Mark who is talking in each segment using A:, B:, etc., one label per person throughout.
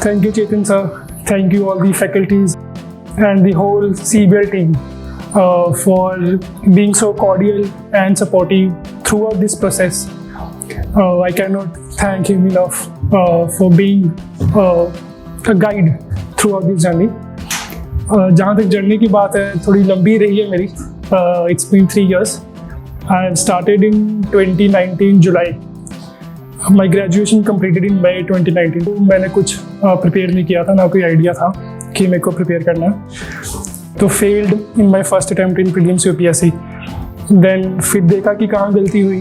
A: Thank you, Chetan sir. Thank you all the faculties and the whole CBL team for being so cordial and supportive throughout this process. I cannot thank him enough for being a guide throughout this journey. जहाँ तक journey की बात है थोड़ी लंबी रही है मेरी. It's been 3 years. I have started in 2019 July. My graduation completed in May 2019. मैंने कुछ प्रिपेयर नहीं किया था, ना कोई आइडिया था कि मेरे को प्रिपेयर करना है. तो failed in my first attempt in prelims UPSC. Then फिर देखा कि कहाँ गलती हुई,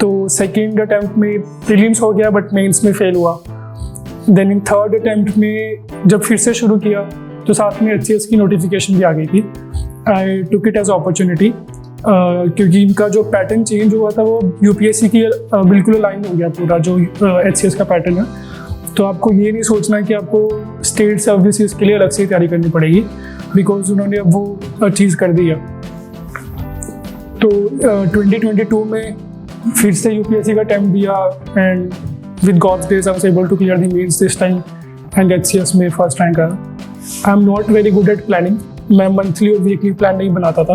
A: तो सेकेंड अटैम्प्ट में प्रीलिम्स हो गया बट मेंस में फेल हुआ. देन इन थर्ड अटैम्प्ट में जब फिर से शुरू किया तो साथ में HCS की नोटिफिकेशन भी आ गई थी. आई टुक इट एज अपॉर्चुनिटी क्योंकि इनका जो पैटर्न चेंज हुआ था वो UPSC की बिल्कुल अलाइन हो गया पूरा जो HCS का पैटर्न है. तो आपको ये नहीं सोचना कि आपको स्टेट सर्विसेज के लिए अलग से तैयारी करनी पड़ेगी, बिकॉज उन्होंने अब वो चीज़ कर दी है. तो 2022 में फिर से UPSC का अटेम्प्ट दिया and with God's grace I was able to clear the mains this time and HCS में फर्स्ट रैंक आया. I am not very good at planning. मैं मंथली और वीकली प्लान नहीं बनाता था,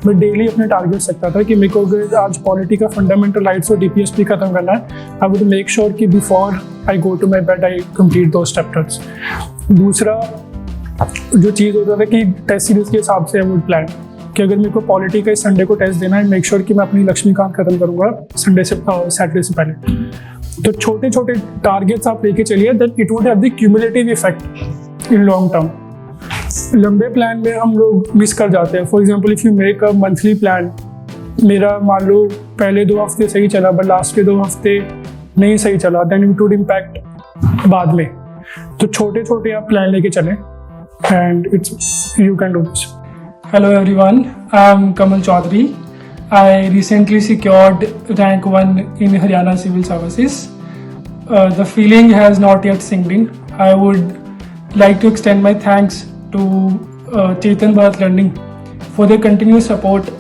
A: मैं डेली अपने टारगेट सकता था कि मेरे को अगर आज पॉलिटी का फंडामेंटल राइट्स और DPSP खत्म करना है, आई वुड मेक श्योर कि before I go to my bed I complete those chapters. दूसरा जो चीज़ होता था कि टेस्ट सीरीज के हिसाब से आई वुड प्लान कि अगर मेरे को पॉलिटी का इस संडे को टेस्ट देना है, मेक श्योर कि मैं अपनी लक्ष्मीकांत खत्म करूँगा संडे से सैटरडे से पहले. तो छोटे छोटे टारगेट्स आप लेके चलिए, that it would have the cumulative effect in long term. लंबे प्लान में हम लोग मिस कर जाते हैं. For example if you make a monthly plan, मेरा मान लो पहले 2 हफ्ते सही चला बट लास्ट के 2 हफ्ते नहीं सही चला, देन इट वुड इम्पैक्ट बाद में. तो छोटे छोटे आप प्लान लेके चलें and it's you can do this.
B: Hello everyone, I am Kamal Chaudhary. I recently secured rank 1 in Haryana Civil Services. The feeling has not yet sinked in. I would like to extend my thanks to Chetan Bharat Learning for their continuous support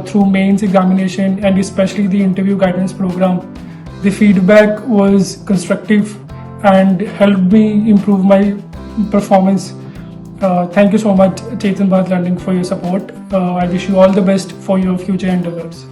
B: through mains examination and especially the interview guidance program. The feedback was constructive and helped me improve my performance. Thank you so much Chetan Bharat Learning for your support. I wish you all the best for your future endeavors.